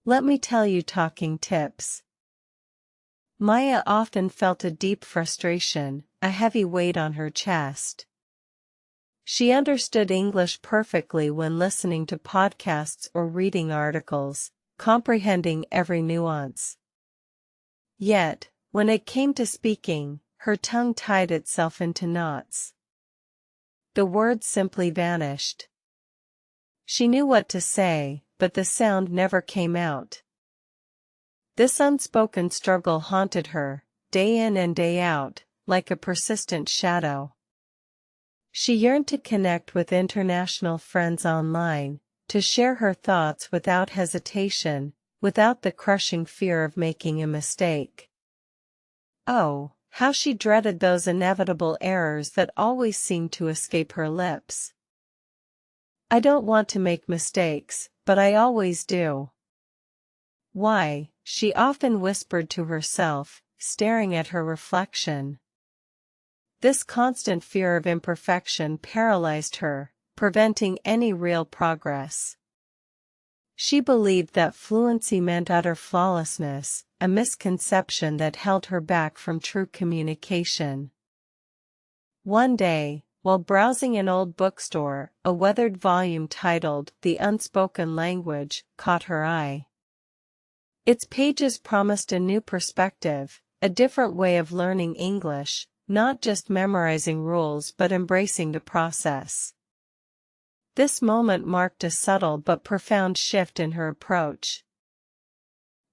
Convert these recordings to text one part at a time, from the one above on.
Let me tell you talking tips. Maya often felt a deep frustration, a heavy weight on her chest. She understood English perfectly when listening to podcasts or reading articles, comprehending every nuance. Yet, when it came to speaking, her tongue tied itself into knots. The words simply vanished. She knew what to say, but the sound never came out. This unspoken struggle haunted her, day in and day out, like a persistent shadow. She yearned to connect with international friends online, to share her thoughts without hesitation, without the crushing fear of making a mistake. Oh, how she dreaded those inevitable errors that always seemed to escape her lips. I don't want to make mistakes, but I always do. Why, she often whispered to herself, staring at her reflection. This constant fear of imperfection paralyzed her, preventing any real progress. She believed that fluency meant utter flawlessness, a misconception that held her back from true communication. One day, while browsing an old bookstore, a weathered volume titled The Unspoken Language caught her eye. Its pages promised a new perspective, a different way of learning English, not just memorizing rules but embracing the process. This moment marked a subtle but profound shift in her approach.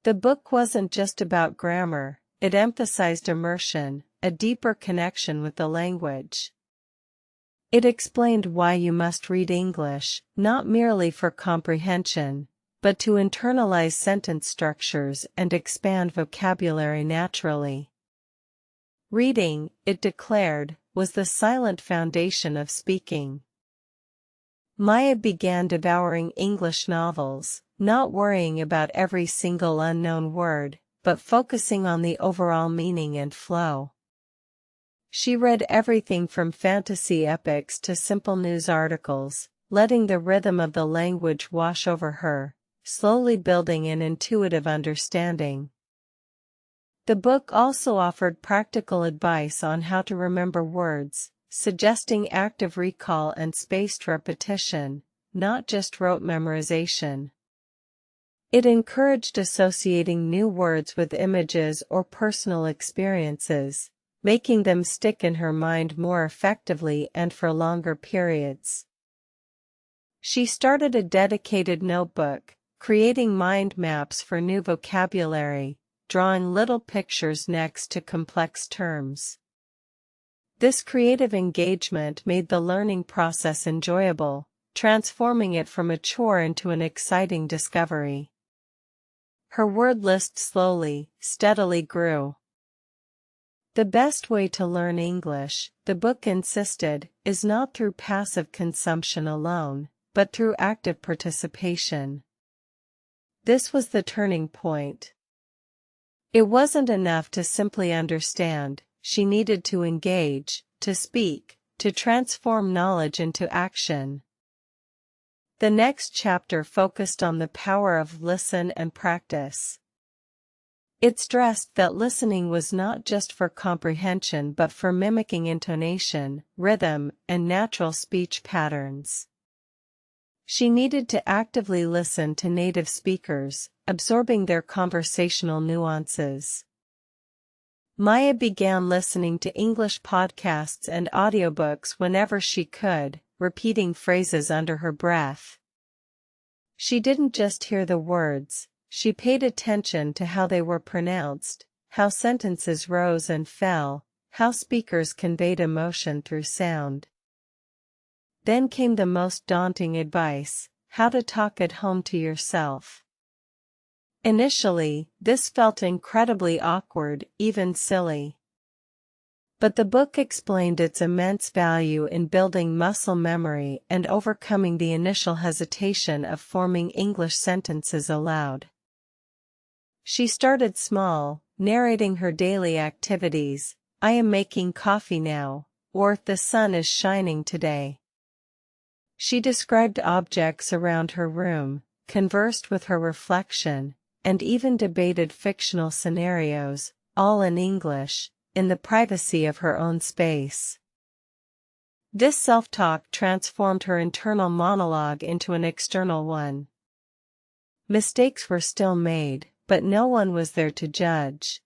The book wasn't just about grammar, it emphasized immersion, a deeper connection with the language. It explained why you must read English, not merely for comprehension, but to internalize sentence structures and expand vocabulary naturally. Reading, it declared, was the silent foundation of speaking. Maya began devouring English novels, not worrying about every single unknown word, but focusing on the overall meaning and flow. She read everything from fantasy epics to simple news articles, letting the rhythm of the language wash over her, slowly building an intuitive understanding. The book also offered practical advice on how to remember words, suggesting active recall and spaced repetition, not just rote memorization. It encouraged associating new words with images or personal experiences, making them stick in her mind more effectively and for longer periods. She started a dedicated notebook, creating mind maps for new vocabulary, drawing little pictures next to complex terms. This creative engagement made the learning process enjoyable, transforming it from a chore into an exciting discovery. Her word list slowly, steadily grew. The best way to learn English, the book insisted, is not through passive consumption alone, but through active participation. This was the turning point. It wasn't enough to simply understand, she needed to engage, to speak, to transform knowledge into action. The next chapter focused on the power of listen and practice. It stressed that listening was not just for comprehension but for mimicking intonation, rhythm, and natural speech patterns. She needed to actively listen to native speakers, absorbing their conversational nuances. Maya began listening to English podcasts and audiobooks whenever she could, repeating phrases under her breath. She didn't just hear the words, she paid attention to how they were pronounced, how sentences rose and fell, how speakers conveyed emotion through sound. Then came the most daunting advice: how to talk at home to yourself. Initially, this felt incredibly awkward, even silly. But the book explained its immense value in building muscle memory and overcoming the initial hesitation of forming English sentences aloud. She started small, narrating her daily activities: I am making coffee now, or the sun is shining today. She described objects around her room, conversed with her reflection, and even debated fictional scenarios, all in English, in the privacy of her own space. This self-talk transformed her internal monologue into an external one. Mistakes were still made, but no one was there to judge.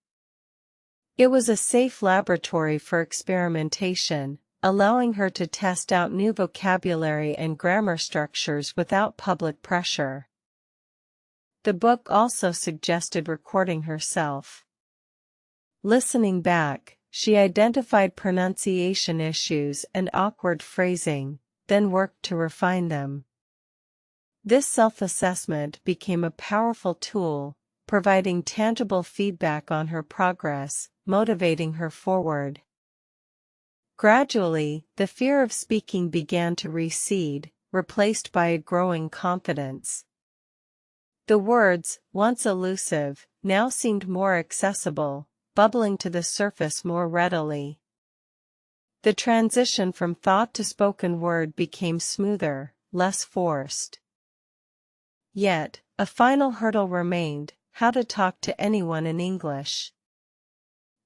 It was a safe laboratory for experimentation, allowing her to test out new vocabulary and grammar structures without public pressure. The book also suggested recording herself. Listening back, she identified pronunciation issues and awkward phrasing, then worked to refine them. This self-assessment became a powerful tool, providing tangible feedback on her progress, motivating her forward. Gradually, the fear of speaking began to recede, replaced by a growing confidence. The words, once elusive, now seemed more accessible, bubbling to the surface more readily. The transition from thought to spoken word became smoother, less forced. Yet, a final hurdle remained: how to talk to anyone in English.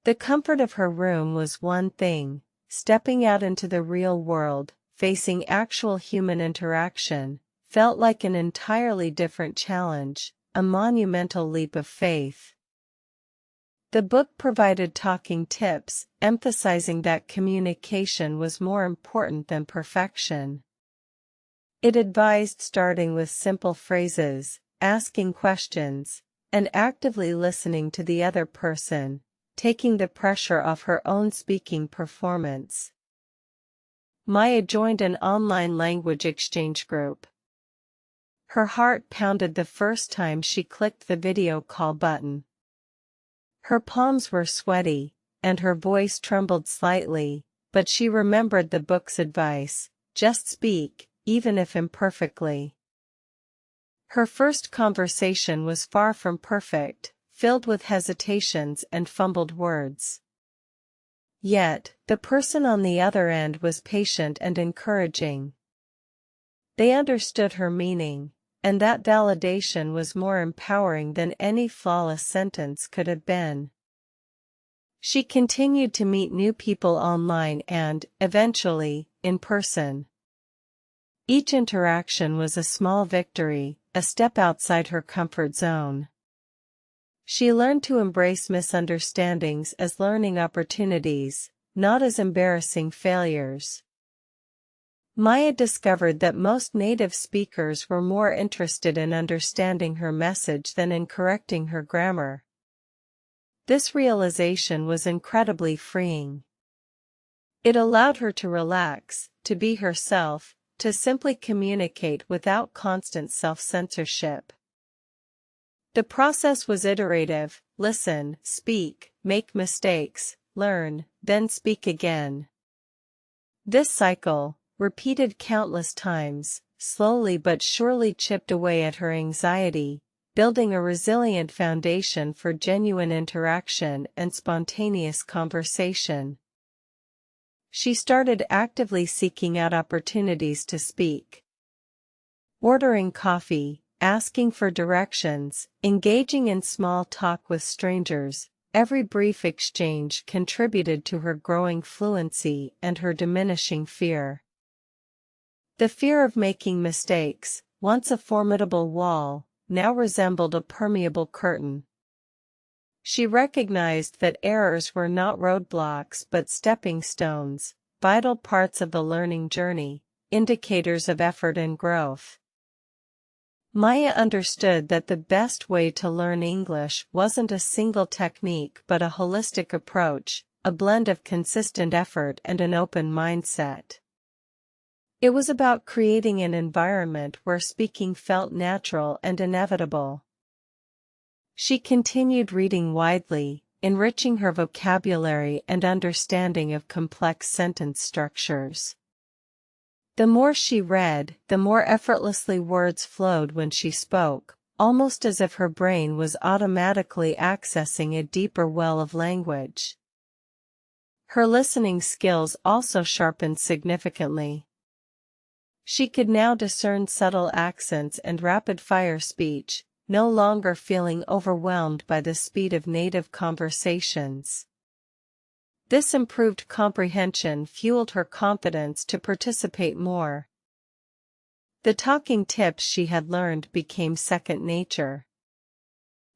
The comfort of her room was one thing. Stepping out into the real world, facing actual human interaction, felt like an entirely different challenge, a monumental leap of faith. The book provided talking tips, emphasizing that communication was more important than perfection. It advised starting with simple phrases, asking questions, and actively listening to the other person, taking the pressure off her own speaking performance. Maya joined an online language exchange group. Her heart pounded the first time she clicked the video call button. Her palms were sweaty, and her voice trembled slightly, but she remembered the book's advice: just speak, even if imperfectly. Her first conversation was far from perfect, filled with hesitations and fumbled words. Yet, the person on the other end was patient and encouraging. They understood her meaning, and that validation was more empowering than any flawless sentence could have been. She continued to meet new people online and, eventually, in person. Each interaction was a small victory, a step outside her comfort zone. She learned to embrace misunderstandings as learning opportunities, not as embarrassing failures. Maya discovered that most native speakers were more interested in understanding her message than in correcting her grammar. This realization was incredibly freeing. It allowed her to relax, to be herself, to simply communicate without constant self-censorship. The process was iterative: listen, speak, make mistakes, learn, then speak again. This cycle, repeated countless times, slowly but surely chipped away at her anxiety, building a resilient foundation for genuine interaction and spontaneous conversation. She started actively seeking out opportunities to speak. Ordering coffee, asking for directions, engaging in small talk with strangers, every brief exchange contributed to her growing fluency and her diminishing fear. The fear of making mistakes, once a formidable wall, now resembled a permeable curtain. She recognized that errors were not roadblocks but stepping stones, vital parts of the learning journey, indicators of effort and growth. Maya understood that the best way to learn English wasn't a single technique but a holistic approach, a blend of consistent effort and an open mindset. It was about creating an environment where speaking felt natural and inevitable. She continued reading widely, enriching her vocabulary and understanding of complex sentence structures. The more she read, the more effortlessly words flowed when she spoke, almost as if her brain was automatically accessing a deeper well of language. Her listening skills also sharpened significantly. She could now discern subtle accents and rapid-fire speech, no longer feeling overwhelmed by the speed of native conversations. This improved comprehension fueled her confidence to participate more. The talking tips she had learned became second nature.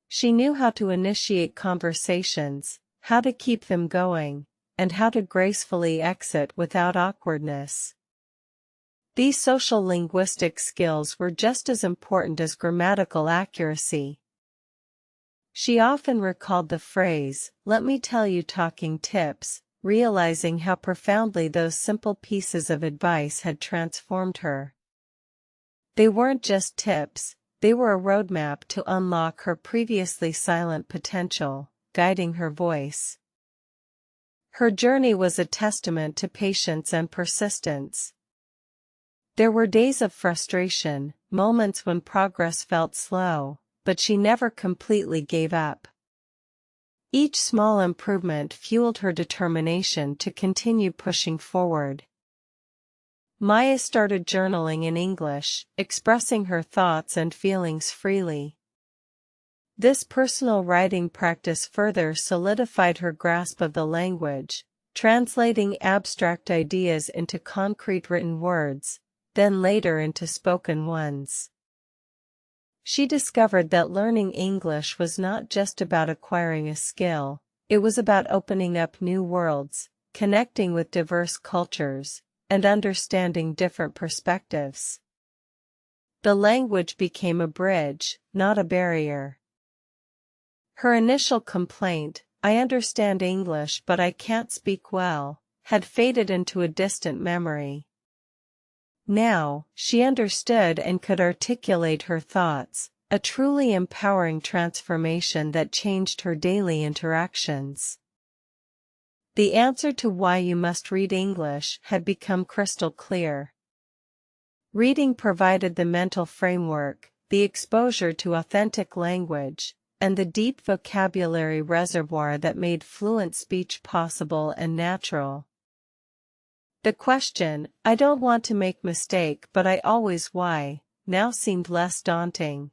She knew how to initiate conversations, how to keep them going, and how to gracefully exit without awkwardness. These social linguistic skills were just as important as grammatical accuracy. She often recalled the phrase, "Let me tell you talking tips," realizing how profoundly those simple pieces of advice had transformed her. They weren't just tips, they were a roadmap to unlock her previously silent potential, guiding her voice. Her journey was a testament to patience and persistence. There were days of frustration, moments when progress felt slow, but she never completely gave up. Each small improvement fueled her determination to continue pushing forward. Maya started journaling in English, expressing her thoughts and feelings freely. This personal writing practice further solidified her grasp of the language, translating abstract ideas into concrete written words, then later into spoken ones. She discovered that learning English was not just about acquiring a skill, it was about opening up new worlds, connecting with diverse cultures, and understanding different perspectives. The language became a bridge, not a barrier. Her initial complaint, "I understand English but I can't speak well," had faded into a distant memory. Now, she understood and could articulate her thoughts, a truly empowering transformation that changed her daily interactions. The answer to why you must read English had become crystal clear. Reading provided the mental framework, the exposure to authentic language, and the deep vocabulary reservoir that made fluent speech possible and natural. The question, "I don't want to make mistake but I always why," now seemed less daunting.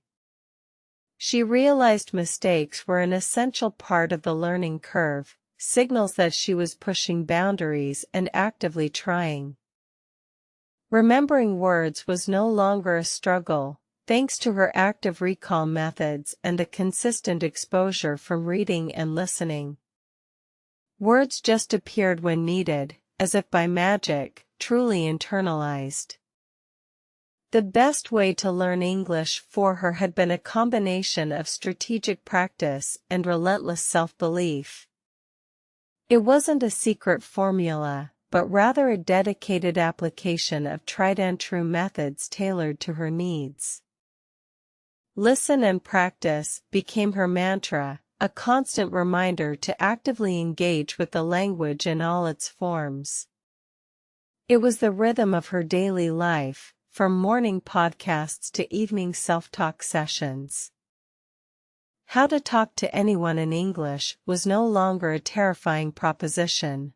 She realized mistakes were an essential part of the learning curve, signals that she was pushing boundaries and actively trying. Remembering words was no longer a struggle, thanks to her active recall methods and the consistent exposure from reading and listening. Words just appeared when needed, as if by magic, truly internalized. The best way to learn English for her had been a combination of strategic practice and relentless self-belief. It wasn't a secret formula, but rather a dedicated application of tried-and-true methods tailored to her needs. Listen and practice became her mantra, a constant reminder to actively engage with the language in all its forms. It was the rhythm of her daily life, from morning podcasts to evening self-talk sessions. How to talk to anyone in English was no longer a terrifying proposition.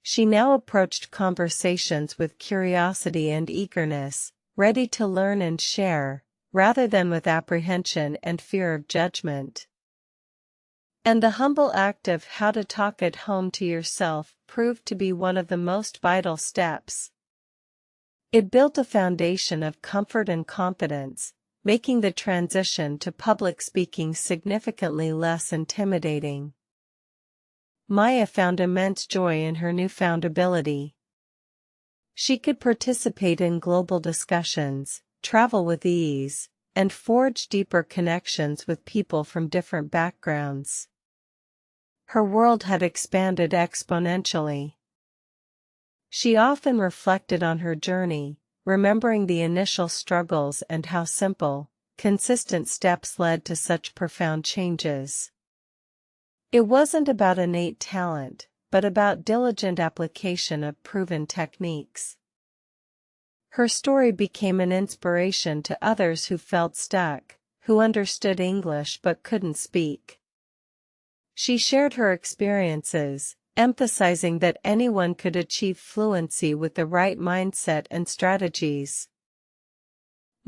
She now approached conversations with curiosity and eagerness, ready to learn and share, rather than with apprehension and fear of judgment. And the humble act of how to talk at home to yourself proved to be one of the most vital steps. It built a foundation of comfort and confidence, making the transition to public speaking significantly less intimidating. Maya found immense joy in her newfound ability. She could participate in global discussions, travel with ease, and forge deeper connections with people from different backgrounds. Her world had expanded exponentially. She often reflected on her journey, remembering the initial struggles and how simple, consistent steps led to such profound changes. It wasn't about innate talent, but about diligent application of proven techniques. Her story became an inspiration to others who felt stuck, who understood English but couldn't speak. She shared her experiences, emphasizing that anyone could achieve fluency with the right mindset and strategies.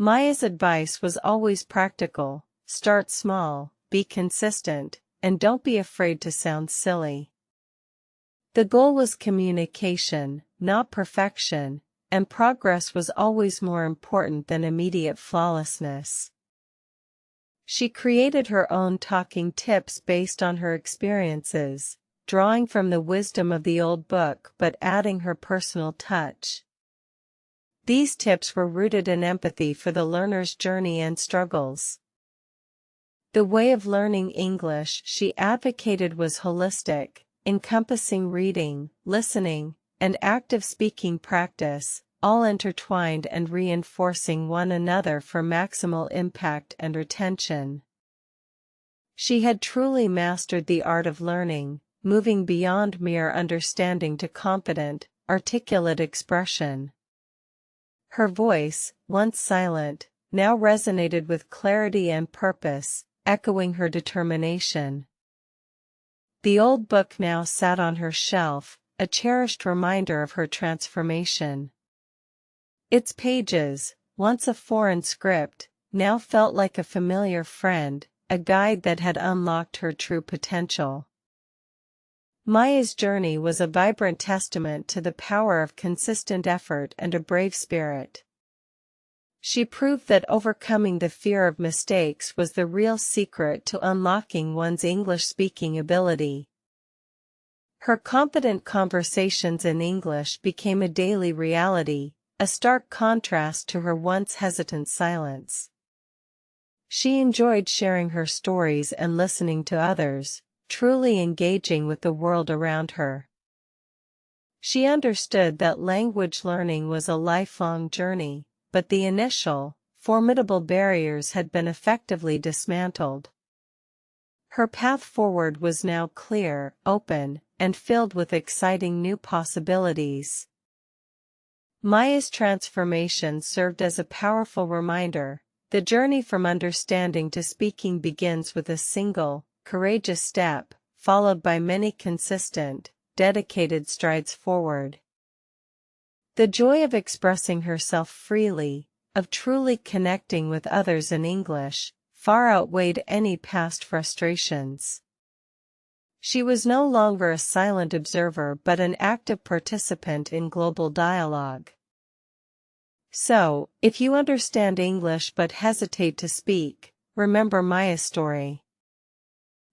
Maya's advice was always practical: start small, be consistent, and don't be afraid to sound silly. The goal was communication, not perfection, and progress was always more important than immediate flawlessness. She created her own talking tips based on her experiences, drawing from the wisdom of the old book but adding her personal touch. These tips were rooted in empathy for the learner's journey and struggles. The way of learning English she advocated was holistic, encompassing reading, listening, and active speaking practice, all intertwined and reinforcing one another for maximal impact and retention. She had truly mastered the art of learning, moving beyond mere understanding to confident, articulate expression. Her voice, once silent, now resonated with clarity and purpose, echoing her determination. The old book now sat on her shelf, a cherished reminder of her transformation. Its pages, once a foreign script, now felt like a familiar friend, a guide that had unlocked her true potential. Maya's journey was a vibrant testament to the power of consistent effort and a brave spirit. She proved that overcoming the fear of mistakes was the real secret to unlocking one's English-speaking ability. Her confident conversations in English became a daily reality, a stark contrast to her once hesitant silence. She enjoyed sharing her stories and listening to others, truly engaging with the world around her. She understood that language learning was a lifelong journey, but the initial, formidable barriers had been effectively dismantled. Her path forward was now clear, open, and filled with exciting new possibilities. Maya's transformation served as a powerful reminder: the journey from understanding to speaking begins with a single, courageous step, followed by many consistent, dedicated strides forward. The joy of expressing herself freely, of truly connecting with others in English, far outweighed any past frustrations. She was no longer a silent observer but an active participant in global dialogue. So, if you understand English but hesitate to speak, remember Maya's story.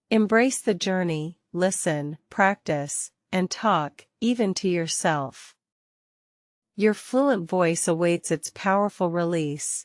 Embrace the journey, listen, practice, and talk, even to yourself. Your fluent voice awaits its powerful release.